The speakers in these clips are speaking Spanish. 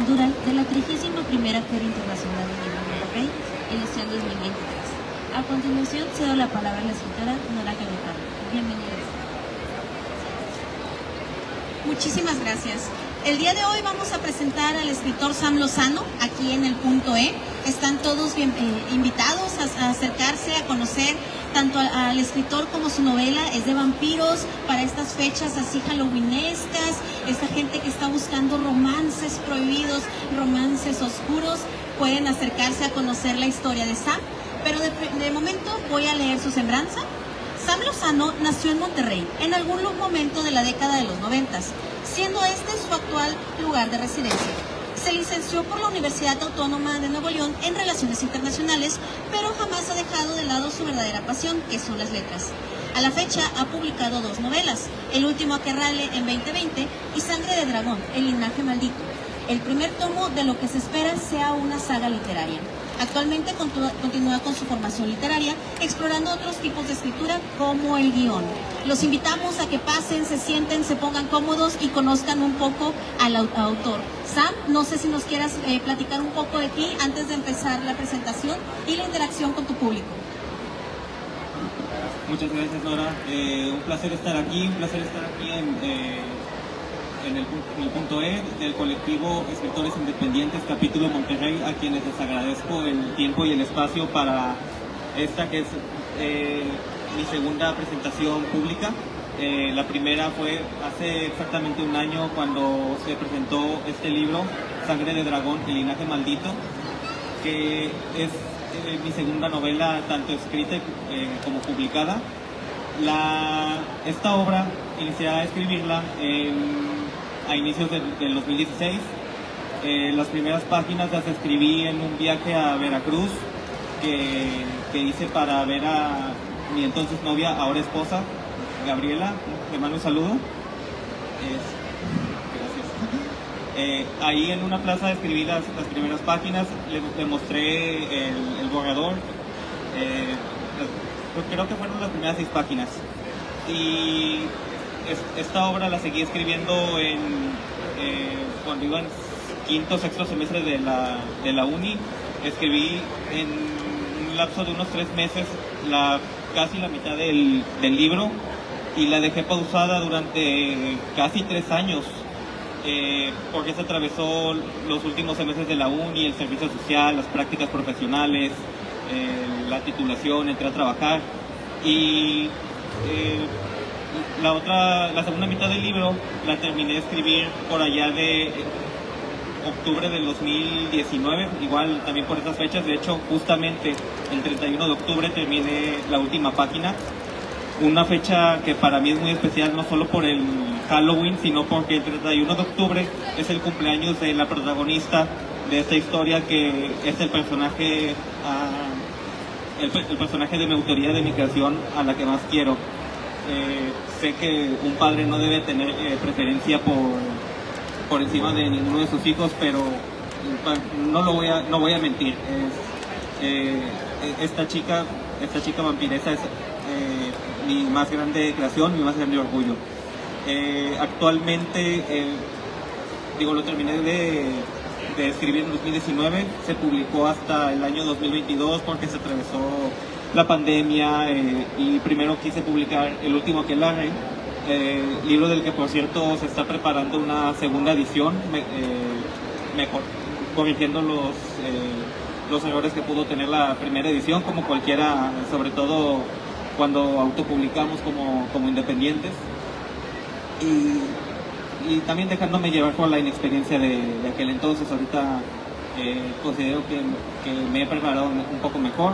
cultural de la 31ª Feria Internacional del Libro de Monterrey, edición 2023. A continuación, cedo la palabra a la escritora Nora Cayetano. Bienvenida. Muchísimas gracias. El día de hoy vamos a presentar al escritor Sam Lozano, aquí en el Punto E. Están todos bien, invitados a acercarse, a conocer tanto al escritor como su novela. Es de vampiros, para estas fechas así halloweenescas, esta gente que está buscando romances prohibidos, romances oscuros, pueden acercarse a conocer la historia de Sam. Pero de momento voy a leer su semblanza. Sam Lozano nació en Monterrey, en algún momento de la década de los 90, siendo este su actual lugar de residencia. Se licenció por la Universidad Autónoma de Nuevo León en Relaciones Internacionales, pero jamás ha dejado de lado su verdadera pasión, que son las letras. A la fecha ha publicado 2 novelas, El último Aquerrale en 2020 y Sangre de Dragón, El linaje maldito. El primer tomo de lo que se espera sea una saga literaria. Actualmente continúa con su formación literaria, explorando otros tipos de escritura como el guión. Los invitamos a que pasen, se sienten, se pongan cómodos y conozcan un poco al autor. Sam, no sé si nos quieras platicar un poco de ti antes de empezar la presentación y la interacción con tu público. Muchas gracias, Nora. Un placer estar aquí, en el Punto E del colectivo Escritores Independientes Capítulo Monterrey, a quienes les agradezco el tiempo y el espacio para esta que es mi segunda presentación pública. La primera fue hace exactamente un año, cuando se presentó este libro, Sangre de Dragón, El linaje maldito, que es mi segunda novela, tanto escrita como publicada. Esta obra inicié a escribirla a inicios del 2016. Las primeras páginas las escribí en un viaje a Veracruz que hice para ver a mi entonces novia, ahora esposa, Gabriela. Le mando un saludo. Gracias. Ahí en una plaza escribí las primeras páginas, le mostré el borrador. Creo que fueron las primeras 6 páginas. Y esta obra la seguí escribiendo cuando iba en quinto o sexto semestre de la uni. Escribí en un lapso de unos 3 meses casi la mitad del libro, y la dejé pausada durante casi 3 años, porque se atravesó los últimos semestres de la uni, el servicio social, las prácticas profesionales, la titulación, entré a trabajar, y la segunda mitad del libro la terminé de escribir por allá de octubre del 2019, igual también por esas fechas. De hecho, justamente el 31 de octubre terminé la última página, una fecha que para mí es muy especial, no solo por el Halloween, sino porque el 31 de octubre es el cumpleaños de la protagonista de esta historia, que es el personaje de mi autoría, de mi creación, a la que más quiero. Sé que un padre no debe tener preferencia por encima de ninguno de sus hijos, pero no voy a mentir. Esta chica vampiresa es mi más grande creación, mi más grande orgullo. Actualmente, lo terminé de escribir en 2019, se publicó hasta el año 2022 porque se atravesó la pandemia, y primero quise publicar El último Aquerrale, libro del que, por cierto, se está preparando una segunda edición, corrigiendo los errores que pudo tener la primera edición, como cualquiera, sobre todo cuando autopublicamos como independientes, y también dejándome llevar por la inexperiencia de aquel entonces. Ahorita considero que me he preparado un poco mejor.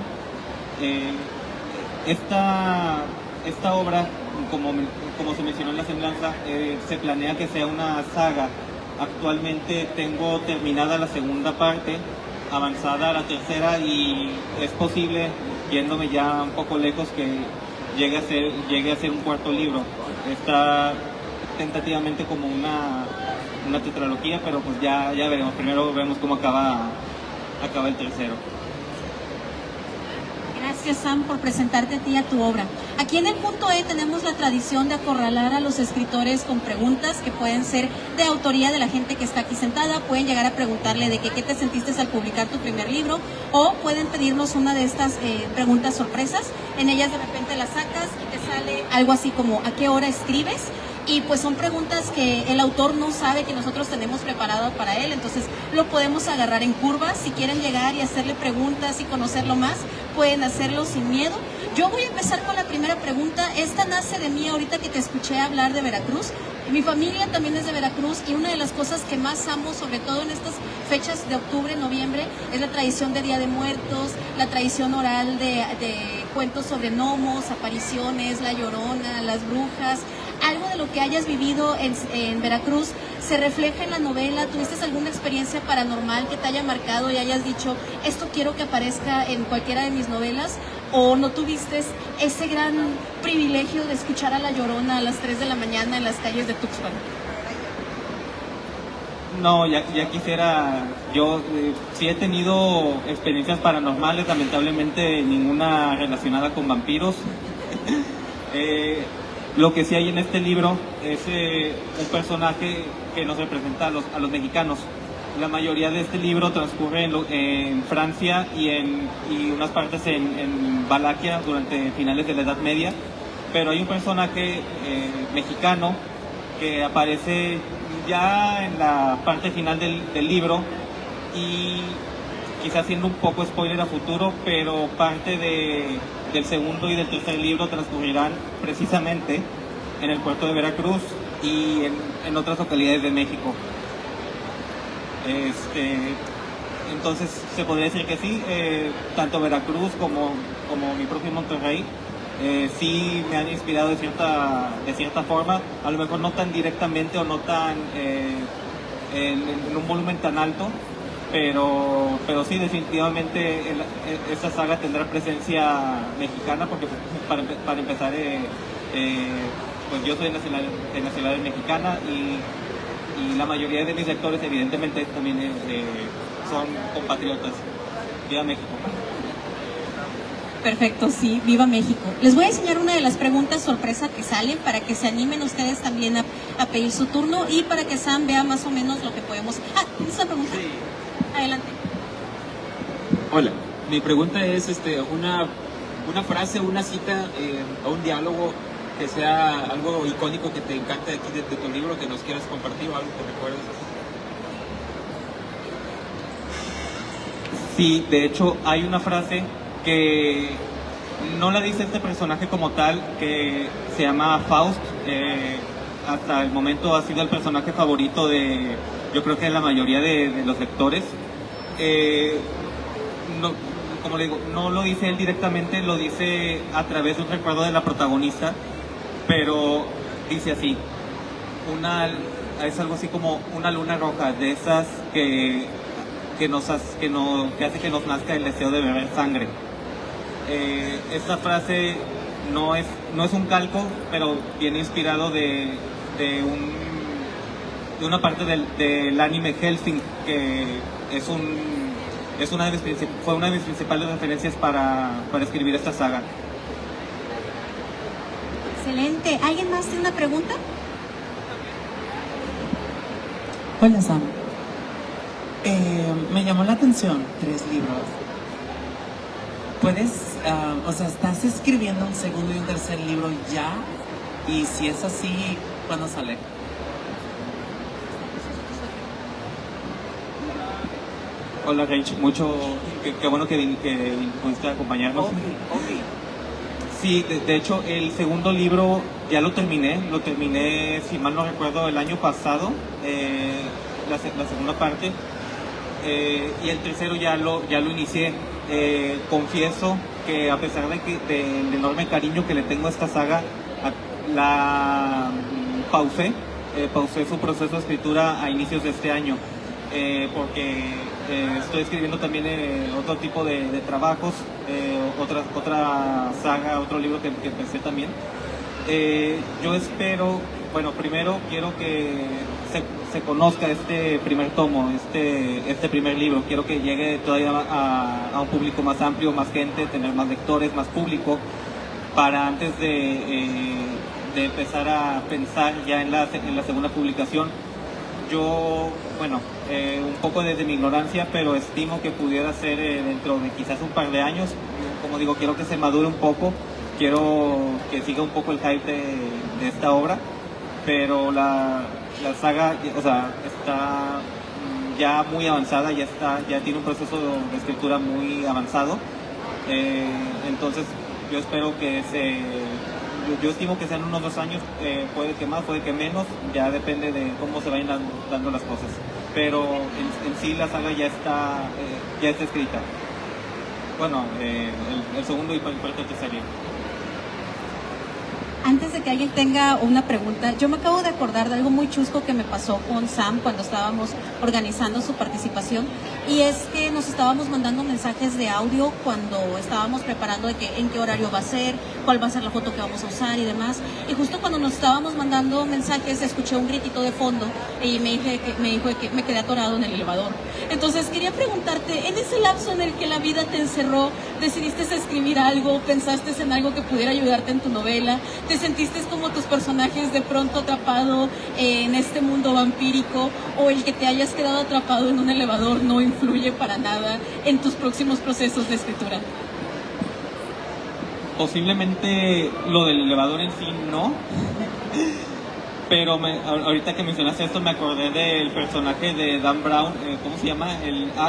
Esta obra, como se mencionó en la semblanza, se planea que sea una saga. Actualmente tengo terminada la segunda parte, avanzada la tercera, y es posible, yéndome ya un poco lejos, que llegue a ser un cuarto libro. Está tentativamente como una tetralogía, pero pues ya veremos. Primero vemos cómo acaba el tercero. Gracias. gracias, Sam, por presentarte a ti y a tu obra. Aquí en el punto E tenemos la tradición de acorralar a los escritores con preguntas que pueden ser de autoría de la gente que está aquí sentada. Pueden llegar a preguntarle de qué te sentiste al publicar tu primer libro, o pueden pedirnos una de estas preguntas sorpresas. En ellas de repente las sacas y te sale algo así como ¿a qué hora escribes? Y pues son preguntas que el autor no sabe que nosotros tenemos preparado para él, entonces lo podemos agarrar en curva. Si quieren llegar y hacerle preguntas y conocerlo más, pueden hacerlo sin miedo. Yo voy a empezar con la primera pregunta. Esta nace de mí ahorita que te escuché hablar de Veracruz. Mi familia también es de Veracruz y una de las cosas que más amo, sobre todo en estas fechas de octubre, noviembre, es la tradición de Día de Muertos, la tradición oral de cuentos sobre gnomos, apariciones, la Llorona, las brujas. Algo de lo que hayas vivido en Veracruz se refleja en la novela. ¿Tuviste alguna experiencia paranormal que te haya marcado y hayas dicho, esto quiero que aparezca en cualquiera de mis novelas? ¿O no tuviste ese gran privilegio de escuchar a la Llorona a las 3 de la mañana en las calles de Tuxpan? No, ya quisiera. Yo sí he tenido experiencias paranormales, lamentablemente ninguna relacionada con vampiros. Lo que sí hay en este libro es un personaje que nos representa a los mexicanos. La mayoría de este libro transcurre en Francia y unas partes en Valaquia durante finales de la Edad Media, pero hay un personaje mexicano que aparece ya en la parte final del libro, y quizás siendo un poco spoiler a futuro, pero parte del segundo y del tercer libro transcurrirán precisamente en el puerto de Veracruz y en otras localidades de México. Entonces se podría decir que sí, tanto Veracruz como mi propio Monterrey sí me han inspirado de cierta forma, a lo mejor no tan directamente o no tan en un volumen tan alto, pero sí, definitivamente esta saga tendrá presencia mexicana, porque para empezar, pues yo soy de nacionalidad mexicana, y la mayoría de mis lectores evidentemente también son compatriotas. Viva México. Perfecto, sí, viva México. Les voy a enseñar una de las preguntas sorpresa que salen para que se animen ustedes también a pedir su turno y para que Sam vea más o menos lo que podemos... ¿tienes una pregunta? Sí. Adelante. Hola, mi pregunta es una frase, una cita o un diálogo que sea algo icónico que te encanta de aquí de tu libro, que nos quieras compartir, o algo que recuerdes. Sí, de hecho hay una frase que no la dice este personaje como tal, que se llama Faust. Hasta el momento ha sido el personaje favorito yo creo que de la mayoría de los lectores. No, como le digo, no lo dice él directamente, lo dice a través de un recuerdo de la protagonista, pero dice así: es algo así como una luna roja, de esas que hace que nos nazca el deseo de beber sangre. Esta frase no es un calco, pero viene inspirado de una parte del anime Hellsing, que fue una de mis principales referencias para escribir esta saga. Excelente. ¿Alguien más tiene una pregunta? Hola, Sam. Me llamó la atención 3 libros. ¿Puedes, estás escribiendo un segundo y un tercer libro ya? Y si es así, ¿cuándo sale? Hola, Rach, qué bueno que pudiste acompañarnos. Sí, de hecho, el segundo libro ya lo terminé, si mal no recuerdo, el año pasado, la segunda parte, y el tercero ya lo inicié. Confieso que a pesar del enorme cariño que le tengo a esta saga, la pausé su proceso de escritura a inicios de este año, porque estoy escribiendo también otro tipo de trabajos, otra saga, otro libro que empecé también. Yo espero, bueno, primero quiero que se conozca este primer tomo, este primer libro. Quiero que llegue todavía a un público más amplio, más gente, tener más lectores, más público, para antes de empezar a pensar ya en la segunda publicación. Yo, bueno, un poco desde mi ignorancia, pero estimo que pudiera ser dentro de quizás un par de años. Como digo, quiero que se madure un poco, quiero que siga un poco el hype de esta obra, pero la saga, o sea, está ya muy avanzada, ya tiene un proceso de escritura muy avanzado. Entonces yo espero que yo estimo que sean unos 2 años, puede que más, puede que menos, ya depende de cómo se vayan dando las cosas, pero en sí la saga ya está escrita. Bueno, el segundo y parte de tercer libro. Antes de que alguien tenga una pregunta, yo me acabo de acordar de algo muy chusco que me pasó con Sam cuando estábamos organizando su participación, y es que nos estábamos mandando mensajes de audio cuando estábamos preparando de en qué horario va a ser, cuál va a ser la foto que vamos a usar y demás, y justo cuando nos estábamos mandando mensajes escuché un gritito de fondo y me dijo que me quedé atorado en el elevador. Entonces quería preguntarte, en ese lapso en el que la vida te encerró, ¿decidiste escribir algo? ¿Pensaste en algo que pudiera ayudarte en tu novela? ¿Te sentiste como tus personajes de pronto atrapado en este mundo vampírico? ¿O el que te hayas quedado atrapado en un elevador no influye para nada en tus próximos procesos de escritura? Posiblemente lo del elevador en sí no, pero ahorita que mencionaste esto me acordé del personaje de Dan Brown, ¿cómo se llama?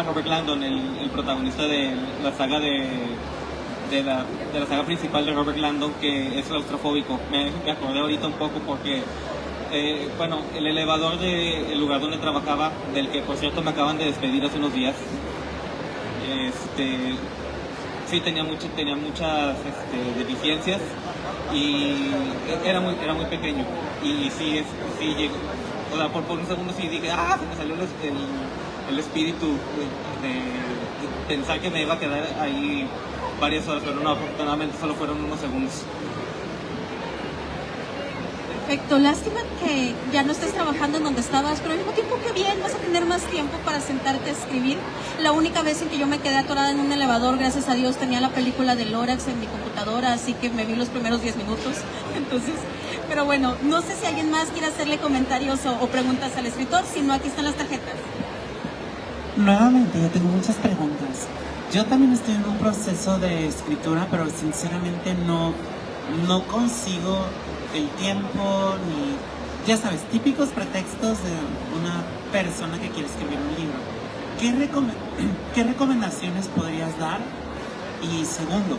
Robert Langdon, el protagonista de la saga de la saga principal de Robert Langdon, que es claustrofóbico. Me acordé ahorita un poco porque, bueno, el elevador del lugar donde trabajaba, del que por cierto me acaban de despedir hace unos días, sí tenía muchas deficiencias y era muy pequeño, y sí llegó, o sea, por un segundo sí dije, se me salió el espíritu de pensar que me iba a quedar ahí varias horas, pero no, afortunadamente solo fueron unos segundos. Perfecto, lástima que ya no estés trabajando en donde estabas, pero al mismo tiempo que bien, vas a tener más tiempo para sentarte a escribir. La única vez en que yo me quedé atorada en un elevador, gracias a Dios, tenía la película de Lorax en mi computadora, así que me vi los primeros 10 minutos. Entonces, pero bueno, no sé si alguien más quiere hacerle comentarios o preguntas al escritor, si no, aquí están las tarjetas. Nuevamente, yo tengo muchas preguntas. Yo también estoy en un proceso de escritura, pero sinceramente no consigo el tiempo, ni, ya sabes, típicos pretextos de una persona que quiere escribir un libro. ¿Qué recomendaciones podrías dar? Y segundo,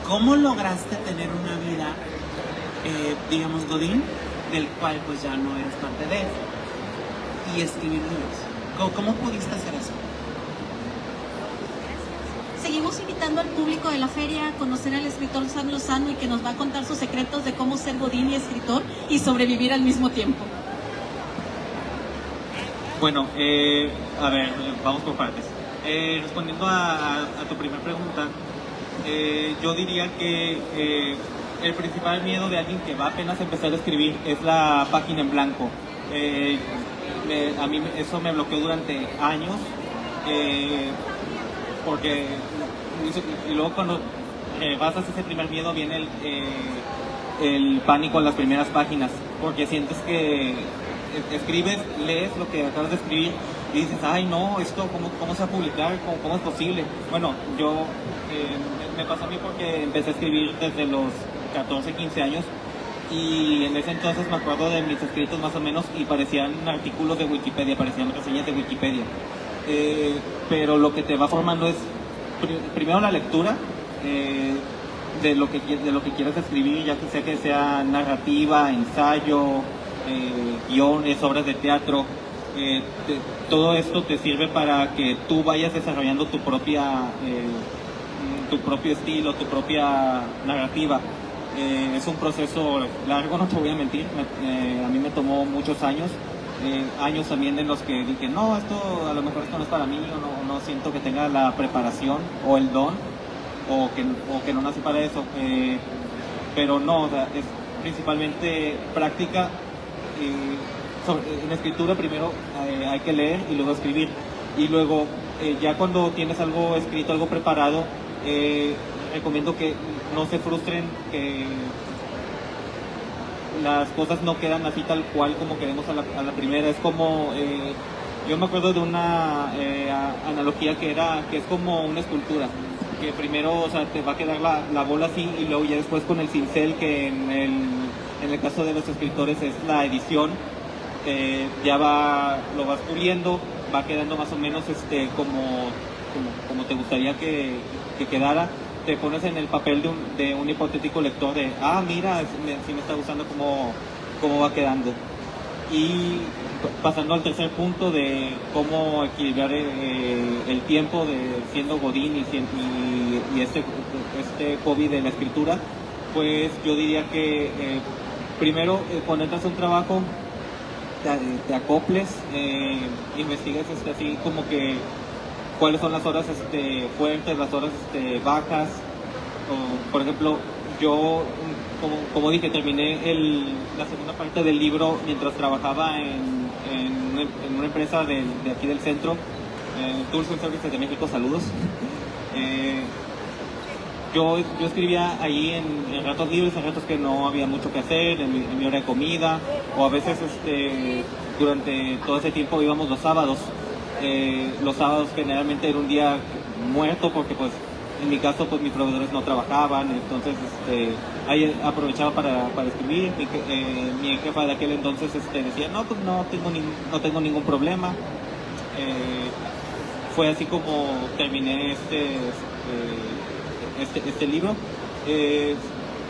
¿cómo lograste tener una vida, digamos, godín, del cual pues ya no eres parte de él, y escribir libros? ¿Cómo pudiste hacer eso? Seguimos invitando al público de la feria a conocer al escritor Sam Lozano y que nos va a contar sus secretos de cómo ser godín y escritor y sobrevivir al mismo tiempo. Bueno, a ver, vamos por partes. Respondiendo a tu primera pregunta, yo diría que el principal miedo de alguien que va apenas a empezar a escribir es la página en blanco. A mí eso me bloqueó durante años, porque y luego cuando vas hacia ese primer miedo viene el pánico en las primeras páginas, porque sientes que escribes, lees lo que acabas de escribir y dices, ay no, esto cómo se va a publicar, cómo es posible. Bueno, yo me pasó a mí porque empecé a escribir desde los 14, 15 años, y en ese entonces me acuerdo de mis escritos más o menos y parecían artículos de Wikipedia, parecían reseñas de Wikipedia. Pero lo que te va formando es primero la lectura de lo que quieres escribir, ya que sea narrativa, ensayo, guiones, obras de teatro. Todo esto te sirve para que tú vayas desarrollando tu propio estilo, tu propia narrativa. Es un proceso largo, no te voy a mentir, a mí me tomó muchos años. Años también en los que dije, no, a lo mejor esto no es para mí, o no siento que tenga la preparación o el don, o que no nací para eso, pero no, o sea, es principalmente práctica, en escritura primero hay que leer y luego escribir. Y luego, ya cuando tienes algo escrito, algo preparado, recomiendo que no se frustren, que las cosas no quedan así tal cual como queremos a la primera. Es como, yo me acuerdo de una analogía que es como una escultura, que primero, o sea, te va a quedar la bola así, y luego ya después con el cincel, que en el caso de los escritores es la edición, ya lo vas puliendo, va quedando más o menos como te gustaría que quedara. Te pones en el papel de un hipotético lector de, mira, sí me está gustando cómo va quedando. Y pasando al tercer punto de cómo equilibrar el tiempo de siendo godín y este hobby de la escritura, pues yo diría que primero, cuando entras a un trabajo, te acoples, investigues así como que cuáles son las horas fuertes, las horas bajas. Por ejemplo, yo, como dije, terminé la segunda parte del libro mientras trabajaba en una empresa de aquí del centro, Tours and Services de México, saludos. Yo escribía ahí en ratos libres, en ratos que no había mucho que hacer, en mi hora de comida, o a veces durante todo ese tiempo íbamos los sábados. Los sábados generalmente era un día muerto, porque pues en mi caso pues mis proveedores no trabajaban, entonces ahí aprovechaba para escribir. Mi jefa de aquel entonces decía, no, pues no tengo ningún problema. Fue así como terminé este libro.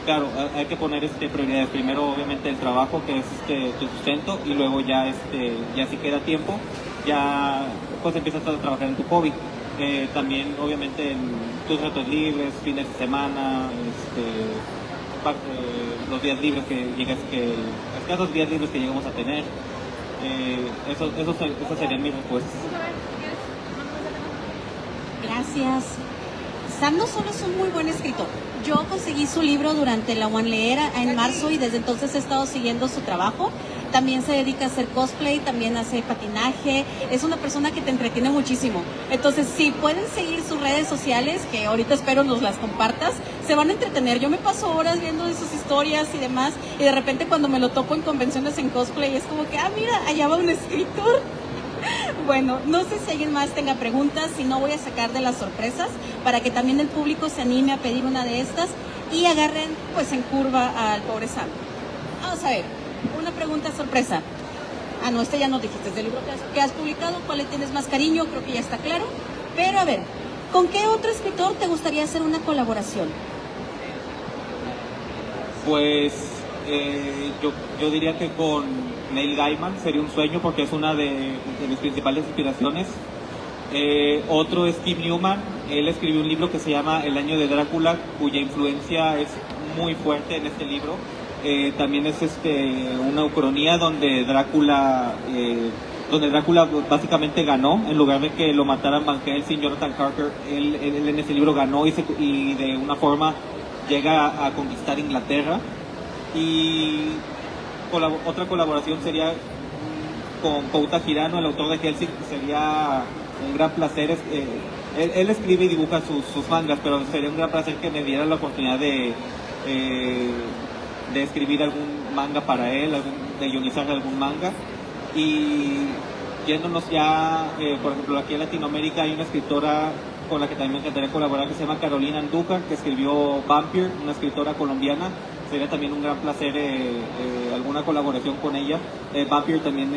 Claro, hay que poner prioridades. Primero, obviamente, el trabajo, que es tu sustento, y luego ya si queda tiempo, ya pues empiezas a trabajar en tu hobby. También, obviamente, en tus ratos libres, fines de semana, los días libres escasos días libres que llegamos a tener. Esas serían mis respuestas. Gracias. Sam no solo es un muy buen escritor. Yo conseguí su libro durante la One Leer en marzo, y desde entonces he estado siguiendo su trabajo. También se dedica a hacer cosplay, también hace patinaje. Es una persona que te entretiene muchísimo. Entonces, si pueden seguir sus redes sociales, que ahorita espero nos las compartas, se van a entretener. Yo me paso horas viendo de sus historias y demás, y de repente cuando me lo topo en convenciones en cosplay, es como que, mira, allá va un escritor. Bueno, no sé si alguien más tenga preguntas, si no voy a sacar de las sorpresas para que también el público se anime a pedir una de estas y agarren pues en curva al pobre Sam. Vamos a ver, una pregunta sorpresa. No, ya nos dijiste, del libro que has publicado, ¿cuál le tienes más cariño? Creo que ya está claro. Pero a ver, ¿con qué otro escritor te gustaría hacer una colaboración? Pues yo diría que con Neil Gaiman sería un sueño, porque es una de mis principales inspiraciones. Otro es Tim Newman. Él escribió un libro que se llama El año de Drácula, cuya influencia es muy fuerte en este libro. También es una ucronía donde Drácula básicamente ganó, en lugar de que lo mataran Van Helsing, Jonathan Carter. Él en ese libro ganó y de una forma llega a conquistar Inglaterra. Y otra colaboración sería con Kouta Hirano, el autor de Helsing. Sería un gran placer. Él escribe y dibuja sus mangas, pero sería un gran placer que me diera la oportunidad de escribir algún manga para él, de guionizar algún manga. Y yéndonos ya, por ejemplo, aquí en Latinoamérica hay una escritora con la que también me encantaría colaborar, que se llama Carolina Andújar, que escribió Vampire, una escritora colombiana. Sería también un gran placer alguna colaboración con ella. Vampire también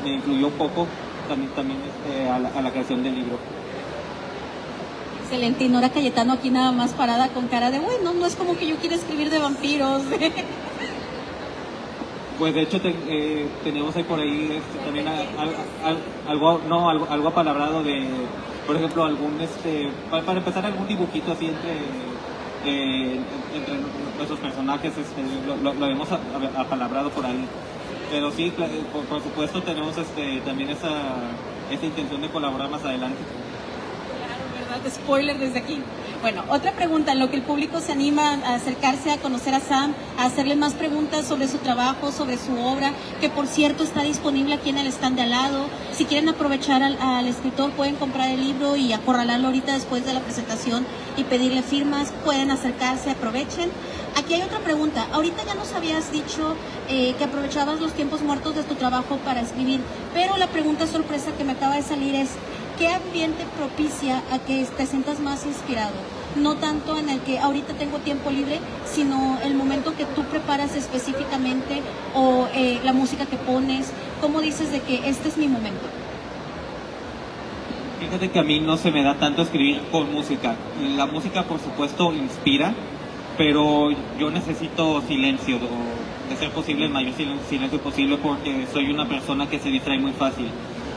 me influyó un poco también a la creación del libro. Excelente. Y Nora Cayetano aquí nada más parada con cara de, bueno, no es como que yo quiera escribir de vampiros. Pues de hecho teníamos ahí por ahí también algo apalabrado de, por ejemplo, para empezar, algún dibujito así entre nuestros personajes. Lo hemos apalabrado por ahí. Pero sí, por supuesto tenemos también esa intención de colaborar más adelante. Claro, ¿verdad? Spoiler desde aquí. Bueno, otra pregunta, en lo que el público se anima a acercarse a conocer a Sam, a hacerle más preguntas sobre su trabajo, sobre su obra, que por cierto está disponible aquí en el stand de al lado. Si quieren aprovechar al escritor, pueden comprar el libro y acorralarlo ahorita después de la presentación y pedirle firmas, pueden acercarse, aprovechen. Aquí hay otra pregunta, ahorita ya nos habías dicho que aprovechabas los tiempos muertos de tu trabajo para escribir, pero la pregunta sorpresa que me acaba de salir es, ¿qué ambiente propicia a que te sientas más inspirado? No tanto en el que ahorita tengo tiempo libre, sino el momento que tú preparas específicamente o la música que pones. ¿Cómo dices de que este es mi momento? Fíjate que a mí no se me da tanto escribir con música. La música, por supuesto, inspira, pero yo necesito silencio, o de ser posible el mayor silencio posible, porque soy una persona que se distrae muy fácil.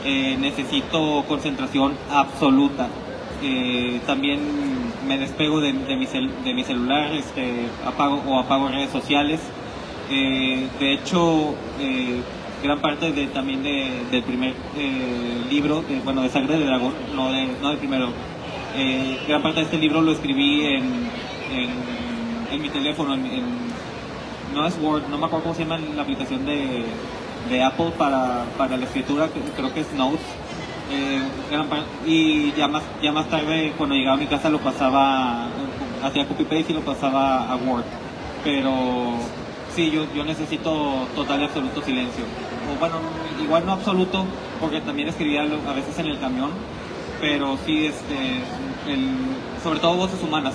Necesito concentración absoluta. También me despego de mi celular, apago redes sociales. De hecho, gran parte del primer libro, de Sangre de Dragón, no del primero, gran parte de este libro lo escribí en mi teléfono, no es Word, no me acuerdo cómo se llama la aplicación de Apple para la escritura, creo que es Notes. Y ya más tarde, cuando llegaba a mi casa, lo pasaba, hacía copy paste y lo pasaba a Word. Pero sí, yo necesito total y absoluto silencio. O bueno, igual no absoluto, porque también escribía a veces en el camión, pero sí, sobre todo voces humanas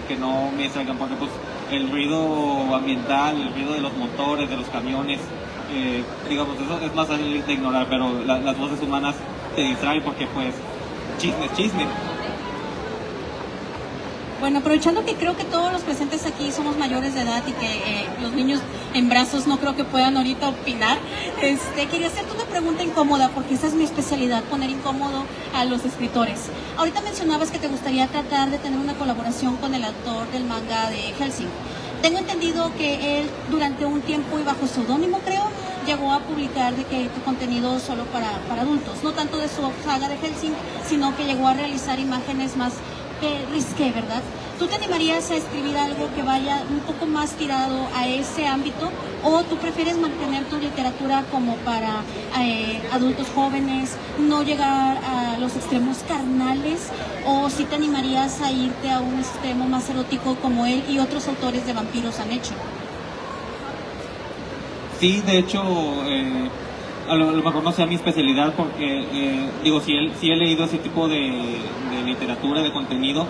que no me distraigan, porque pues el ruido ambiental, el ruido de los motores, de los camiones, digamos, eso es más fácil de ignorar, pero las voces humanas te distraen porque pues chisme. Bueno, aprovechando que creo que todos los presentes aquí somos mayores de edad y que los niños en brazos no creo que puedan ahorita opinar, quería hacerte una pregunta incómoda, porque esa es mi especialidad, poner incómodo a los escritores. Ahorita mencionabas que te gustaría tratar de tener una colaboración con el autor del manga de Hellsing. Tengo entendido que él durante un tiempo y bajo seudónimo, creo, llegó a publicar tu contenido solo para adultos, no tanto de su saga de Hellsing, sino que llegó a realizar imágenes más risqué, ¿verdad? ¿Tú te animarías a escribir algo que vaya un poco más tirado a ese ámbito, o tú prefieres mantener tu literatura como para adultos jóvenes, no llegar a los extremos carnales, o si te animarías a irte a un extremo más erótico como él y otros autores de vampiros han hecho? Sí, de hecho, a lo mejor no sea mi especialidad, porque sí he leído ese tipo de literatura, de contenido.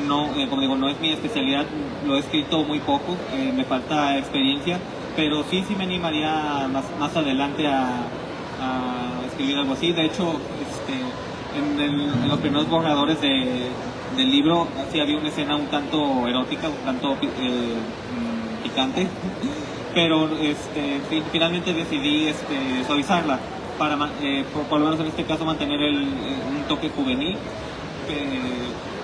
No, como digo, no es mi especialidad, lo he escrito muy poco, me falta experiencia, pero sí me animaría más adelante a escribir algo así. De hecho, en los primeros borradores del libro sí había una escena un tanto erótica, un tanto picante, pero finalmente decidí suavizarla para por lo menos en este caso mantener un toque juvenil,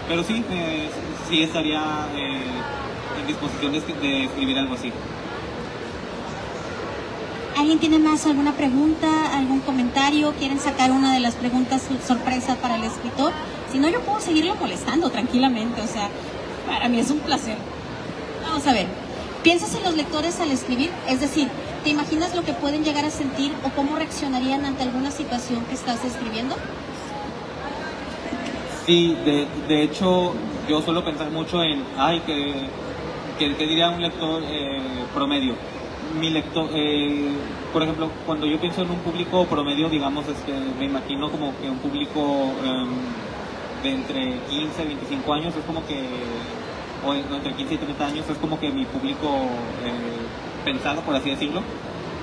pero sí estaría en disposición de escribir algo así. ¿Alguien tiene más alguna pregunta, algún comentario? ¿Quieren sacar una de las preguntas sorpresa para el escritor? Si no, yo puedo seguirlo molestando tranquilamente, o sea, para mí es un placer. Vamos a ver. ¿Piensas en los lectores al escribir? Es decir, ¿te imaginas lo que pueden llegar a sentir o cómo reaccionarían ante alguna situación que estás escribiendo? Sí, de hecho, yo suelo pensar mucho en, ¿qué diría un lector promedio? Mi lector, por ejemplo, cuando yo pienso en un público promedio, digamos, me imagino como que un público de entre 15 y 25 años, es como que, o entre 15 y 30 años, es como que mi público pensado, por así decirlo,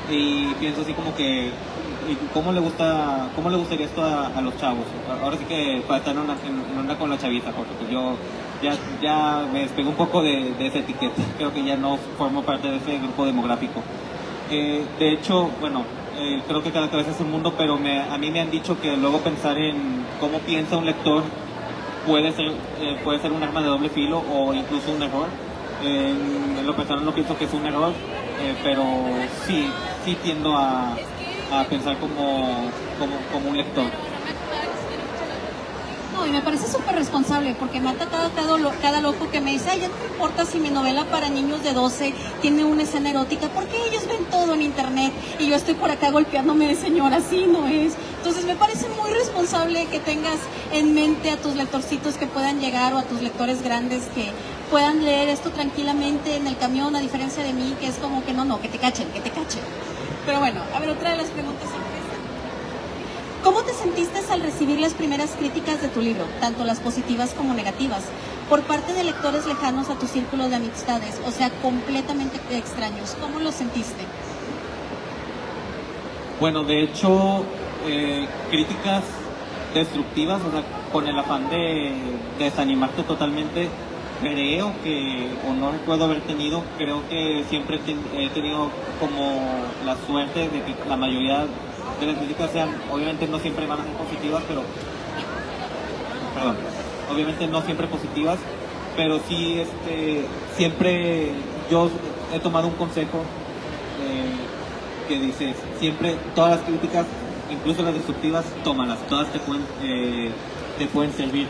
y pienso así como que, ¿cómo le gustaría esto a los chavos? Ahora sí que para estar en onda con la chaviza, porque pues yo ya me despego un poco de esa etiqueta, creo que ya no formo parte de ese grupo demográfico. De hecho, bueno, creo que cada cabeza es un mundo, pero a mí me han dicho que luego pensar en cómo piensa un lector puede ser un arma de doble filo o incluso un error. En lo personal no pienso que es un error, pero sí tiendo a pensar como un lector. No, No, y me parece súper responsable porque me ha atacado cada loco que me dice, ay, ya no me importa si mi novela para niños de 12 tiene una escena erótica, porque ellos ven todo en internet y yo estoy por acá golpeándome de señora, así no es. Entonces me parece muy responsable que tengas en mente a tus lectorcitos que puedan llegar o a tus lectores grandes que puedan leer esto tranquilamente en el camión, a diferencia de mí, que es como que no, que te cachen. Pero bueno, a ver, otra de las preguntas sorpresa. ¿Cómo te sentiste al recibir las primeras críticas de tu libro, tanto las positivas como negativas, por parte de lectores lejanos a tu círculo de amistades, o sea, completamente extraños? ¿Cómo lo sentiste? Bueno, de hecho, críticas destructivas, o sea, con el afán de desanimarte totalmente, creo que, o no recuerdo haber tenido, creo que siempre he tenido como la suerte de que la mayoría de las críticas sean, obviamente no siempre van a ser positivas, obviamente no siempre positivas, pero sí siempre yo he tomado un consejo que dice, siempre todas las críticas, incluso las destructivas, tómalas, todas te pueden servir.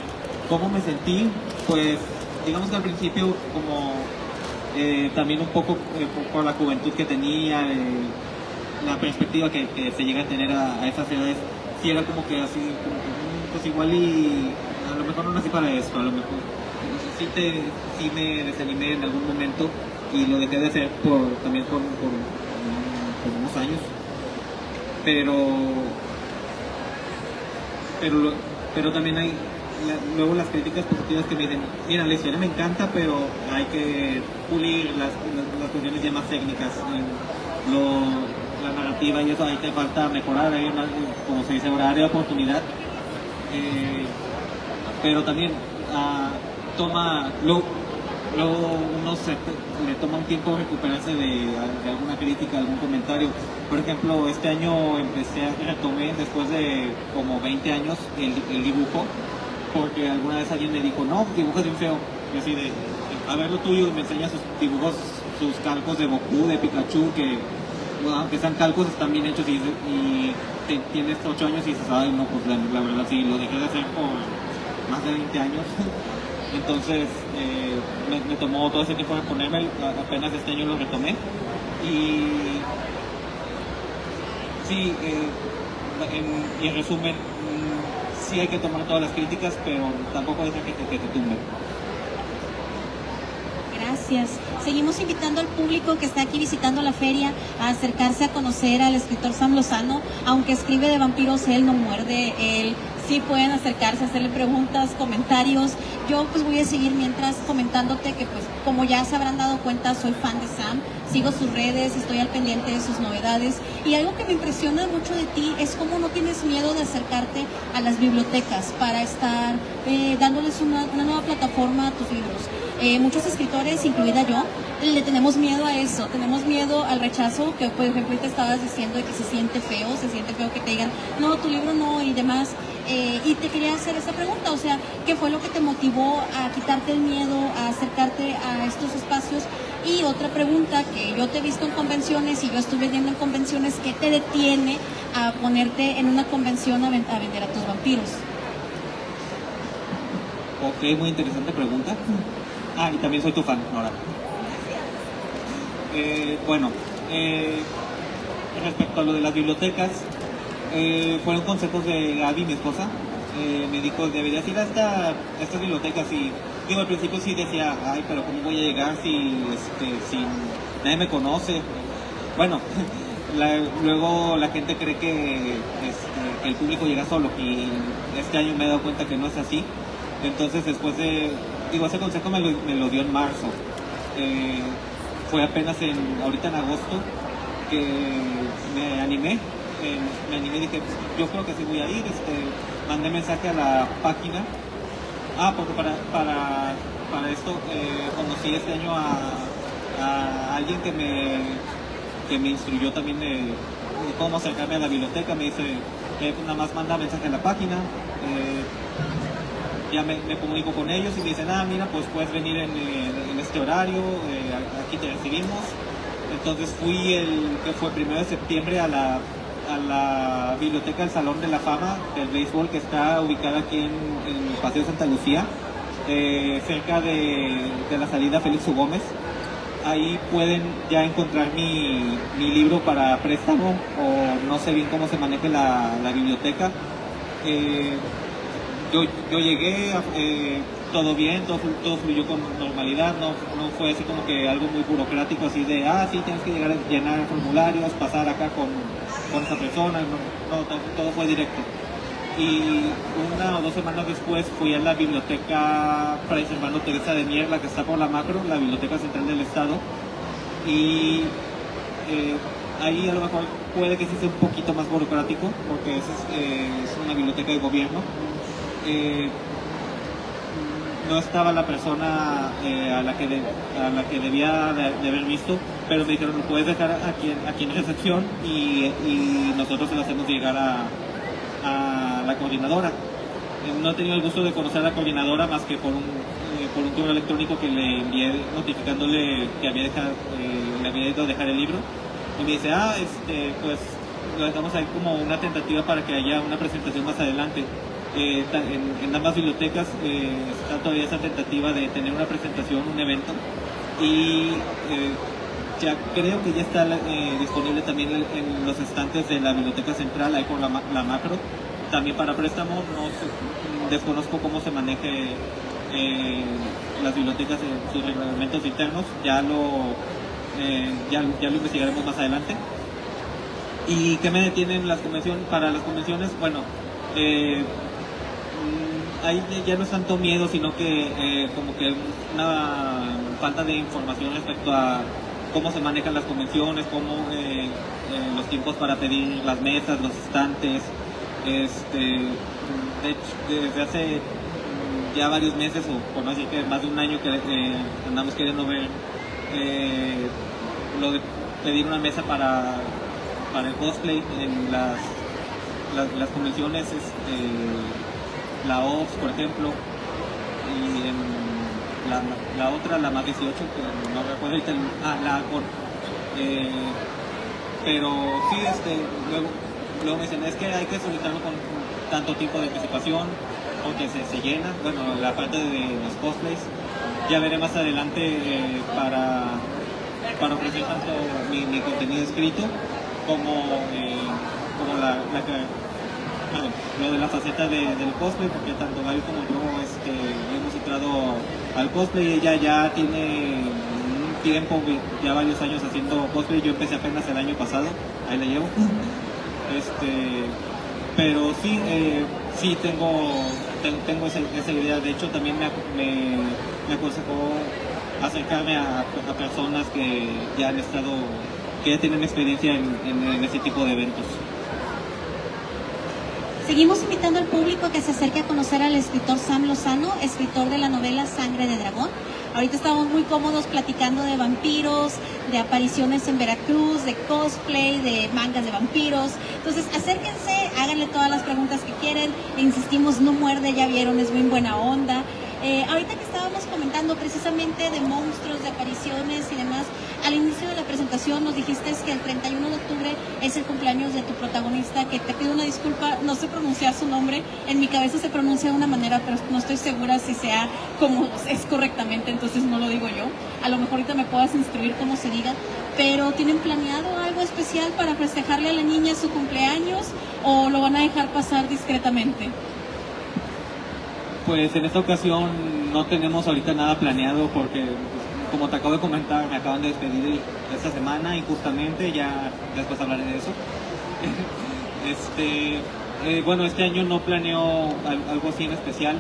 ¿Cómo me sentí? Pues digamos que al principio como también un poco por la juventud que tenía, la perspectiva que se llega a tener a esas edades, sí era como que así, pues igual y a lo mejor no nací para esto, a lo mejor sí me desanimé en algún momento y lo dejé de hacer también por unos años, pero también hay luego las críticas positivas que me dicen, mira, la historia me encanta, pero hay que pulir las cuestiones ya más técnicas, la narrativa y eso, ahí te falta mejorar, hay una, como se dice ahora, área de oportunidad, pero también luego uno le toma un tiempo recuperarse de alguna crítica, algún comentario. Por ejemplo, este año retomé después de como 20 años el dibujo, porque alguna vez alguien me dijo, no, dibujas bien feo. Y así de, a ver lo tuyo, y me enseña sus dibujos, sus calcos de Goku, de Pikachu, que aunque sean calcos están bien hechos y tienes 8 años y dices, ay no, pues la verdad sí, lo dejé de hacer por más de 20 años. Entonces me tomó todo ese tiempo de ponerme, apenas este año lo retomé. Y sí, y en resumen, sí hay que tomar todas las críticas, pero tampoco deja que te tumben. Gracias. Seguimos invitando al público que está aquí visitando la feria a acercarse a conocer al escritor Sam Lozano. Aunque escribe de vampiros, él no muerde, él sí pueden acercarse, hacerle preguntas, comentarios. Yo pues voy a seguir mientras comentándote que pues como ya se habrán dado cuenta, soy fan de Sam, sigo sus redes, estoy al pendiente de sus novedades, y algo que me impresiona mucho de ti es cómo no tienes miedo de acercarte a las bibliotecas para estar dándoles una nueva plataforma a tus libros. Muchos escritores, incluida yo, le tenemos miedo a eso, tenemos miedo al rechazo, que por ejemplo te estabas diciendo de que se siente feo que te digan, no, tu libro no, y demás. Y te quería hacer esta pregunta, o sea, ¿qué fue lo que te motivó a quitarte el miedo, a acercarte a estos espacios? Y otra pregunta, que yo te he visto en convenciones y yo estuve viendo en convenciones, ¿qué te detiene a ponerte en una convención a vender a tus vampiros? Ok, muy interesante pregunta. Y también soy tu fan, Nora. Respecto a lo de las bibliotecas, fueron consejos de Gaby, mi esposa. Me dijo, deberías ir a estas bibliotecas, y digo, al principio sí decía, ay, pero ¿cómo voy a llegar si nadie me conoce? Bueno, luego la gente cree que el público llega solo, y este año me he dado cuenta que no es así. Entonces ese consejo me lo dio en marzo. Fue apenas ahorita en agosto que me animé y dije, yo creo que sí voy a ir. Mandé mensaje a la página. Porque para esto conocí este año a alguien que me instruyó también de cómo acercarme a la biblioteca. Me dice, nada más manda mensaje a la página. Ya me comunico con ellos y me dicen, mira, pues puedes venir en este horario, aquí te recibimos. Entonces fui que fue el 1 de septiembre a la a la biblioteca del Salón de la Fama del Béisbol, que está ubicada aquí en el Paseo Santa Lucía, cerca de la salida Félix U. Gómez. Ahí pueden ya encontrar mi libro para préstamo, o no sé bien cómo se maneje la biblioteca. Yo llegué, todo bien, todo fluyó con normalidad, no fue así como que algo muy burocrático, así de, sí, tienes que llegar a llenar formularios, pasar acá con esa persona, todo fue directo. Y 1 o 2 semanas después fui a la biblioteca Fray Servando Teresa de Mier, la que está por la Macro, la Biblioteca Central del Estado, y ahí a lo mejor puede que sí sea un poquito más burocrático, porque es una biblioteca de gobierno. No estaba la persona a la que debía de haber visto, pero me dijeron, lo puedes dejar aquí en recepción y nosotros se lo hacemos llegar a la coordinadora. No he tenido el gusto de conocer a la coordinadora más que por un correo electrónico que le envié notificándole que le había ido a dejar el libro, y me dice, pues lo dejamos ahí como una tentativa para que haya una presentación más adelante. En ambas bibliotecas está todavía esa tentativa de tener una presentación, un evento, y ya creo que ya está disponible también en los estantes de la Biblioteca Central, ahí por la Macro, también para préstamo. No sé, desconozco cómo se maneje las bibliotecas en sus reglamentos internos, ya lo investigaremos más adelante. ¿Y qué me detienen para las convenciones? Bueno, ahí ya no es tanto miedo, sino que como que una falta de información respecto a cómo se manejan las convenciones, cómo los tiempos para pedir las mesas, los estantes. De hecho, desde hace ya varios meses, o por no decir que más de un año, que andamos queriendo ver lo de pedir una mesa para el cosplay en las convenciones, la OFS, por ejemplo, y en la otra, la más 18, que no recuerdo ahorita, la ACON. Pero sí, luego me dicen, es que hay que solicitarlo con tanto tiempo de anticipación, porque se llena. Bueno, la parte de los cosplays, ya veré más adelante para ofrecer tanto mi contenido escrito como lo de la faceta del cosplay, porque tanto Gaby como yo hemos entrado al cosplay. Ella ya tiene un tiempo, ya varios años haciendo cosplay. Yo empecé apenas el año pasado, ahí la llevo. Pero sí tengo esa idea. De hecho, también me aconsejó acercarme a personas que ya han estado, que ya tienen experiencia en ese tipo de eventos. Seguimos invitando al público a que se acerque a conocer al escritor Sam Lozano, escritor de la novela Sangre de Dragón. Ahorita estamos muy cómodos platicando de vampiros, de apariciones en Veracruz, de cosplay, de mangas de vampiros. Entonces acérquense, háganle todas las preguntas que quieren. Insistimos, no muerde, ya vieron, es muy buena onda. Ahorita que estábamos comentando precisamente de monstruos, de apariciones y demás, al inicio de la presentación nos dijiste que el 31 de octubre es el cumpleaños de tu protagonista, que te pido una disculpa, no sé pronunciar su nombre, en mi cabeza se pronuncia de una manera, pero no estoy segura si sea como es correctamente, entonces no lo digo yo. A lo mejor ahorita me puedas instruir cómo se diga, pero ¿tienen planeado algo especial para festejarle a la niña su cumpleaños o lo van a dejar pasar discretamente? Pues en esta ocasión no tenemos ahorita nada planeado, porque como te acabo de comentar, me acaban de despedir esta semana, injustamente, ya después hablaré de eso. Bueno, este año no planeo algo así en especial.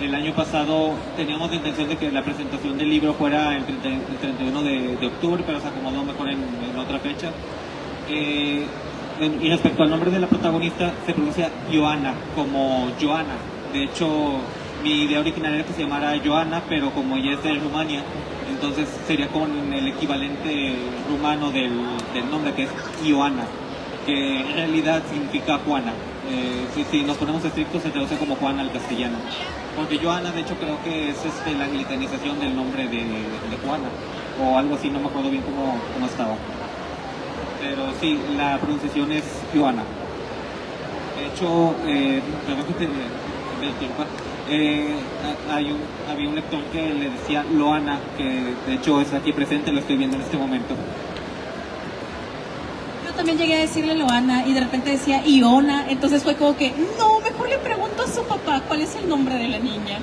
El año pasado teníamos la intención de que la presentación del libro fuera el 31 de octubre, pero se acomodó mejor en otra fecha. Y respecto al nombre de la protagonista, se pronuncia Joana, como Joana. De hecho, mi idea original era que se llamara Joana, pero como ella es de Rumania, entonces sería con el equivalente rumano del nombre, que es Ioana, que en realidad significa Juana. Si nos ponemos estrictos, se traduce como Juana al castellano. Porque Joana, de hecho, creo que es la anglicanización del nombre de Juana, o algo así, no me acuerdo bien cómo estaba. pero sí, la pronunciación es Joana. De hecho, perdón que te interrumpa, había un lector que le decía Loana, que de hecho es aquí presente, lo estoy viendo en este momento. Yo también llegué a decirle Loana y de repente decía Iona, entonces fue como que, no, mejor le pregunto a su papá cuál es el nombre de la niña.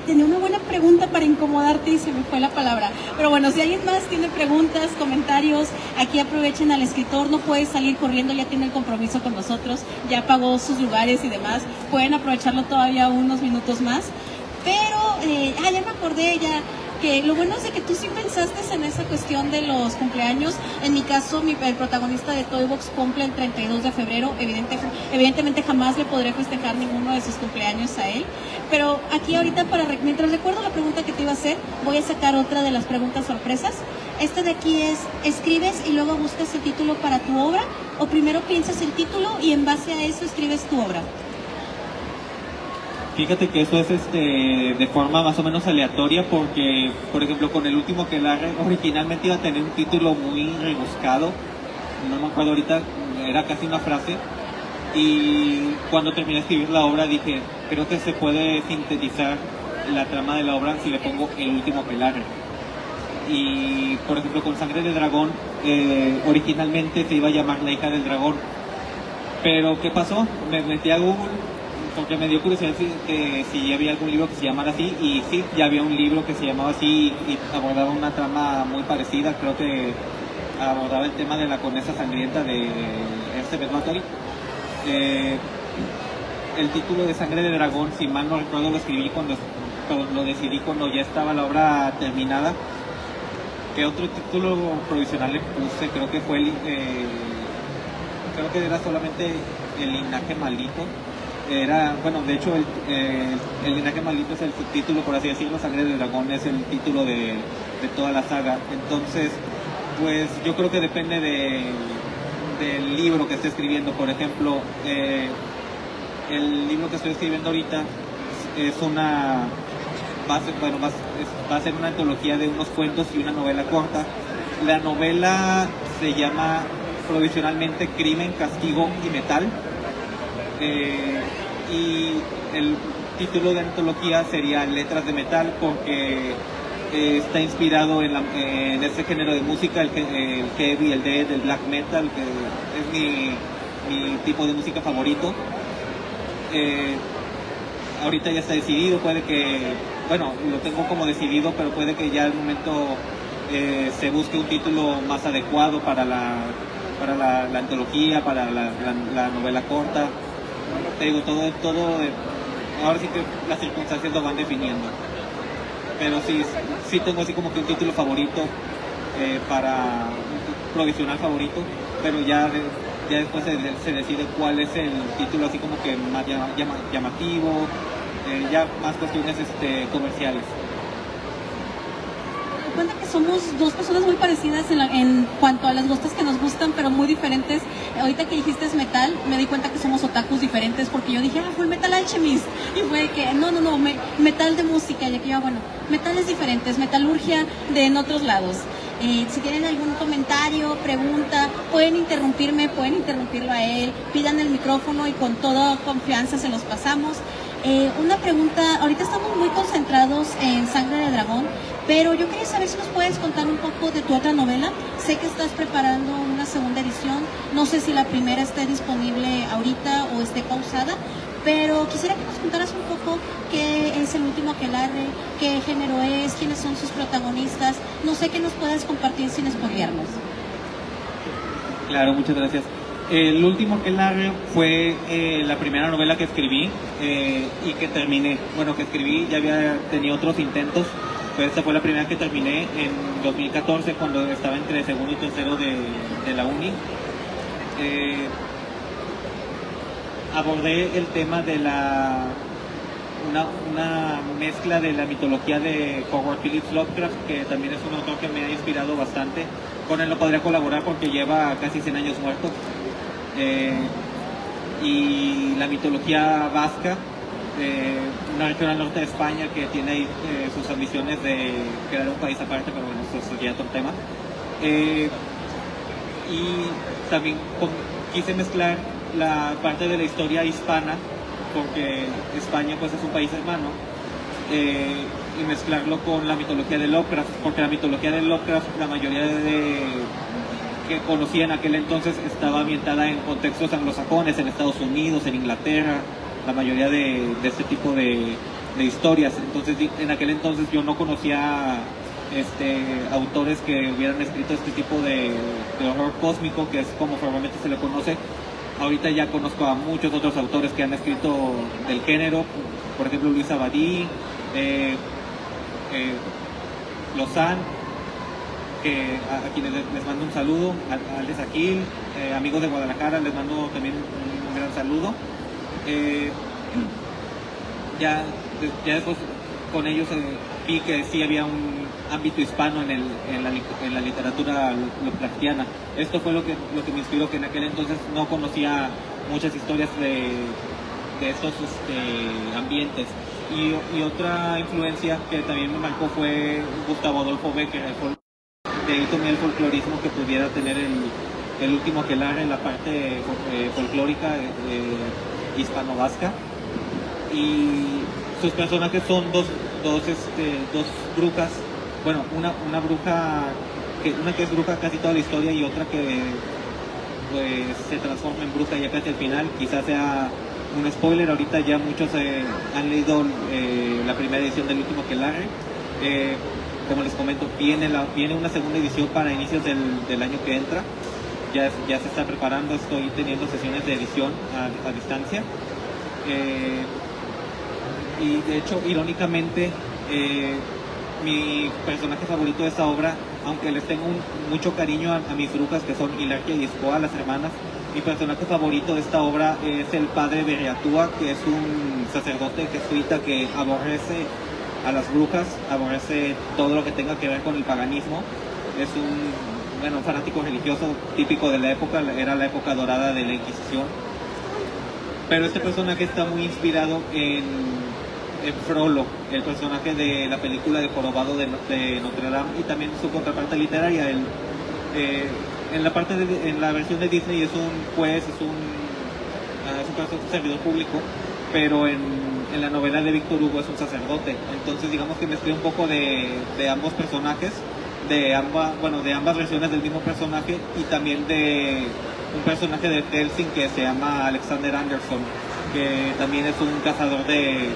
Tenía una buena pregunta para incomodarte y se me fue la palabra. Pero bueno, si alguien más tiene preguntas, comentarios, aquí aprovechen al escritor, no puede salir corriendo, ya tiene el compromiso con nosotros, ya pagó sus lugares y demás, pueden aprovecharlo todavía unos minutos más. Pero, ya me acordé ya que lo bueno es de que tú sí pensaste en esa cuestión de los cumpleaños. En mi caso, el protagonista de Toybox cumple el 32 de febrero. Evidentemente jamás le podré festejar ninguno de sus cumpleaños a él. Pero aquí ahorita, mientras recuerdo la pregunta que te iba a hacer, voy a sacar otra de las preguntas sorpresas. Esta de aquí es, ¿escribes y luego buscas el título para tu obra? ¿O primero piensas el título y en base a eso escribes tu obra? Fíjate que eso es de forma más o menos aleatoria porque, por ejemplo, con el último que originalmente iba a tener un título muy rebuscado, no me acuerdo ahorita, era casi una frase, y cuando terminé de escribir la obra dije, creo que se puede sintetizar la trama de la obra si le pongo el último aquelarre. Y, por ejemplo, con Sangre de Dragón, originalmente se iba a llamar La hija del dragón, pero ¿qué pasó? Me metí a Google porque me dio curiosidad si había algún libro que se llamara así, y sí, ya había un libro que se llamaba así y abordaba una trama muy parecida, creo que abordaba el tema de la condesa sangrienta de Elizabeth Bathory. El título de Sangre de Dragón, si mal no recuerdo, lo escribí cuando lo decidí cuando ya estaba la obra terminada. ¿Qué otro título provisional le puse? Creo que fue creo que era solamente El linaje maldito. De hecho el linaje maldito es el subtítulo, por así decirlo. Sangre de Dragón es el título de toda la saga. Entonces, pues yo creo que depende del libro que esté escribiendo. Por ejemplo, el libro que estoy escribiendo ahorita es va a ser una antología de unos cuentos y una novela corta. La novela se llama provisionalmente Crimen, Castigo y Metal. Y el título de antología sería Letras de Metal, porque está inspirado en ese género de música, el heavy, el death, el black metal, que es mi tipo de música favorito. Ahorita ya está decidido, lo tengo como decidido, pero puede que ya al momento se busque un título más adecuado para la antología, para la novela corta. Te digo, todo, ahora sí que las circunstancias lo van definiendo. Pero sí tengo así como que un título favorito, para un provisional favorito, pero ya después se decide cuál es el título así como que más llamativo, ya más cuestiones comerciales. Cuenta que somos dos personas muy parecidas en cuanto a las gustos que nos gustan, pero muy diferentes. Ahorita que dijiste es metal, me di cuenta que somos otakus diferentes, porque yo dije, Full Metal Alchemist, y fue que, no, metal de música, y aquí metales diferentes, metalurgia de en otros lados. Si tienen algún comentario, pregunta, pueden interrumpirme, pueden interrumpirlo a él, pidan el micrófono y con toda confianza se los pasamos. Una pregunta, ahorita estamos muy concentrados en Sangre de Dragón, pero yo quería saber si nos puedes contar un poco de tu otra novela. Sé que estás preparando una segunda edición, no sé si la primera esté disponible ahorita o esté pausada, pero quisiera que nos contaras un poco qué es el último aquelarre, qué género es, quiénes son sus protagonistas, no sé qué nos puedas compartir sin spoilearnos. Claro, muchas gracias. El último aquelarre fue la primera novela que escribí y que terminé. Bueno, que escribí, ya había tenido otros intentos, pero esta fue la primera que terminé en 2014, cuando estaba entre segundo y tercero de la uni. Abordé el tema de una mezcla de la mitología de Howard Phillips Lovecraft, que también es un autor que me ha inspirado bastante. Con él no podría colaborar porque lleva casi 100 años muerto. Y la mitología vasca, una región al norte de España que tiene ahí sus ambiciones de crear un país aparte, pero bueno, eso ya es otro tema. y también quise mezclar la parte de la historia hispana, porque España pues es un país hermano, y mezclarlo con la mitología de Lovecraft, porque la mitología de Lovecraft, la mayoría de que conocía en aquel entonces estaba ambientada en contextos anglosajones, en Estados Unidos, en Inglaterra, la mayoría de este tipo de historias. Entonces en aquel entonces yo no conocía autores que hubieran escrito este tipo de horror cósmico, que es como formalmente se le conoce. Ahorita ya conozco a muchos otros autores que han escrito del género, por ejemplo Luis Abadí, Lozán, que a quienes les mando un saludo, a Aldes Aquil, amigos de Guadalajara, les mando también un gran saludo. Ya después con ellos vi que sí había un ámbito hispano en la literatura Lovecraftiana. Esto fue lo que me inspiró, que en aquel entonces no conocía muchas historias de estos ambientes. Y otra influencia que también me marcó fue Gustavo Adolfo Bécquer. De ahí tomé el folclorismo que pudiera tener el último aquelarre en la parte folclórica hispano-vasca. Y sus personajes son dos brujas, bueno, una bruja, una que es bruja casi toda la historia y otra que pues se transforma en bruja ya casi al final. Quizás sea un spoiler, ahorita ya muchos han leído la primera edición del último aquelarre. Como les comento, viene una segunda edición para inicios del año que entra. Ya se está preparando, estoy teniendo sesiones de edición a distancia. Y de hecho, irónicamente, mi personaje favorito de esta obra, aunque les tengo mucho cariño a mis brujas, que son Hilarquia y Escoa, las hermanas, mi personaje favorito de esta obra es el padre Beriatúa, que es un sacerdote jesuita que aborrece a las brujas, aborrece todo lo que tenga que ver con el paganismo. Es un fanático religioso típico de la época, era la época dorada de la Inquisición. Pero este personaje está muy inspirado en Frollo, el personaje de la película de Jorobado de Notre Dame, y también su contraparte literaria. En la versión de Disney es un juez, es un servidor público, pero en la novela de Víctor Hugo es un sacerdote. Entonces digamos que mezclé un poco de ambos personajes, de ambas versiones del mismo personaje, y también de un personaje de Hellsing que se llama Alexander Anderson, que también es un cazador de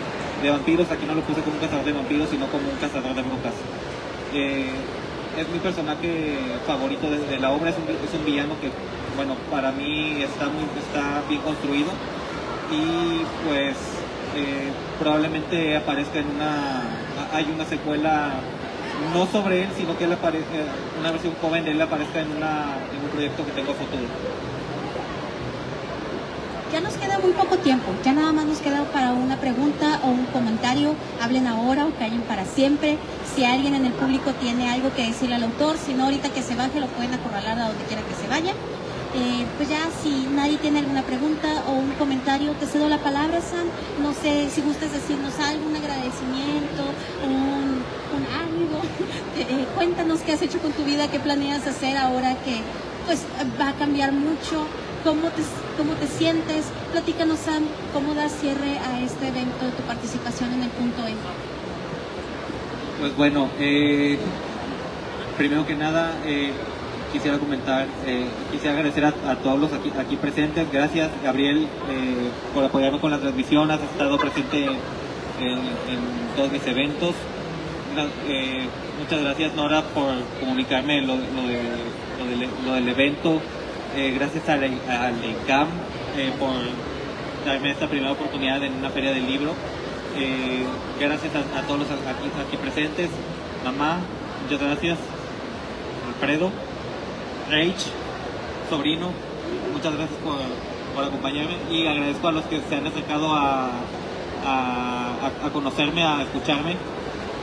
vampiros. Aquí no lo puse como un cazador de vampiros, sino como un cazador de brujas. Es mi personaje favorito de la obra. Es un villano que, bueno, para mí está bien construido, y pues probablemente aparezca hay una secuela, no sobre él, sino que él una versión joven de él aparezca en un proyecto que tengo a futuro. Ya nos queda muy poco tiempo, ya nada más nos queda para una pregunta o un comentario. Hablen ahora o callen para siempre. Si alguien en el público tiene algo que decirle al autor, si no, ahorita que se baje lo pueden acorralar a donde quiera que se vaya. Pues ya, si nadie tiene alguna pregunta o un comentario, te cedo la palabra, Sam. No sé si gustas decirnos algo, un agradecimiento, un algo. Cuéntanos qué has hecho con tu vida, qué planeas hacer ahora que pues va a cambiar mucho. ¿Cómo te sientes? Platícanos, Sam, cómo das cierre a este evento de tu participación en el punto E. Pues bueno, primero que nada quisiera agradecer a todos los aquí presentes. Gracias, Gabriel, por apoyarme con la transmisión. Has estado presente en todos mis eventos. Muchas gracias, Nora, por comunicarme lo del evento. Gracias al ICAM por darme esta primera oportunidad en una feria del libro. Gracias a todos los aquí presentes. Mamá, muchas gracias. Alfredo, Rach, sobrino, muchas gracias por acompañarme, y agradezco a los que se han acercado a conocerme, a escucharme.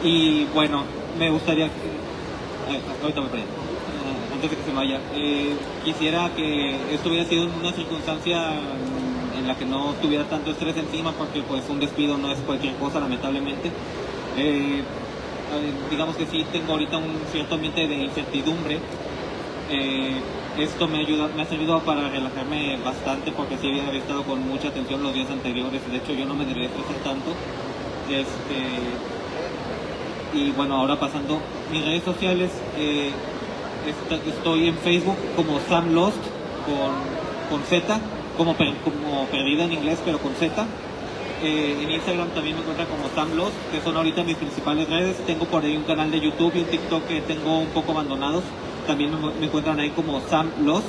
Y bueno, me gustaría ahorita me prendo. Antes de que se vaya, quisiera que esto hubiera sido una circunstancia en la que no tuviera tanto estrés encima, porque pues un despido no es cualquier cosa, lamentablemente. Digamos que sí tengo ahorita un cierto ambiente de incertidumbre, Esto me ha servido para relajarme bastante porque sí había estado con mucha tensión los días anteriores. De hecho, yo no me debería estresar tanto. Y bueno, ahora pasando mis redes sociales, estoy en Facebook como Sam Lost con Z, como perdida en inglés, pero con Z. En Instagram también me encuentran como Sam Lost, que son ahorita mis principales redes. Tengo por ahí un canal de YouTube y un TikTok que tengo un poco abandonados. También me encuentran ahí como Sam Lost.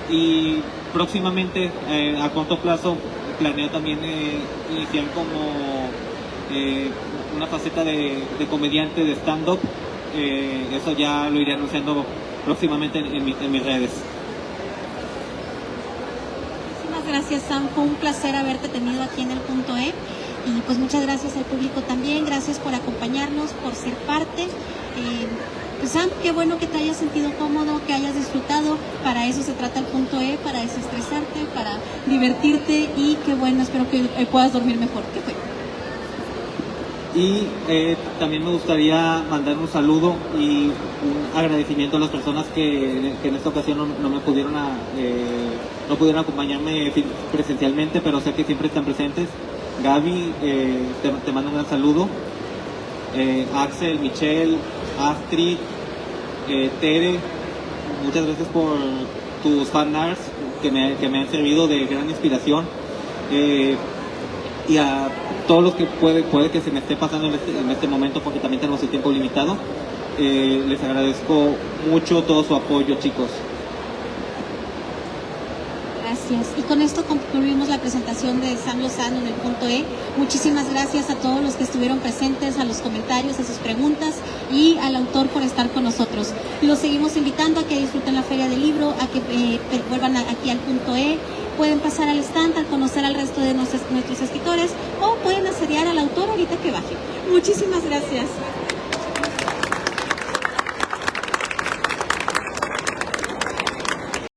Y próximamente, a corto plazo, planeo también iniciar como una faceta de comediante de stand-up. Eso ya lo iré anunciando próximamente en mis redes. Muchísimas gracias, Sam. Fue un placer haberte tenido aquí en el punto E. Y pues muchas gracias al público también. Gracias por acompañarnos, por ser parte. Pues Sam, qué bueno que te hayas sentido cómodo, que hayas disfrutado. Para eso se trata el punto E, para desestresarte, para divertirte. Y qué bueno, espero que puedas dormir mejor. ¿Qué fue? Y también me gustaría mandar un saludo y un agradecimiento a las personas que en esta ocasión no me pudieron no pudieron acompañarme presencialmente, pero sé que siempre están presentes. Gaby, te mando un gran saludo. Axel, Michelle, Astrid, Tere, muchas gracias por tus fan arts que me han servido de gran inspiración. Y a todos los que puede que se me esté pasando en este momento, porque también tenemos el tiempo limitado, les agradezco mucho todo su apoyo, chicos. Gracias. Y con esto concluimos la presentación de Sam Lozano en el punto E. Muchísimas gracias a todos los que estuvieron presentes, a los comentarios, a sus preguntas y al autor por estar con nosotros. Los seguimos invitando a que disfruten la Feria del Libro, a que vuelvan aquí al punto E. Pueden pasar al stand a conocer al resto de nuestros escritores o pueden asediar al autor ahorita que baje. Muchísimas gracias.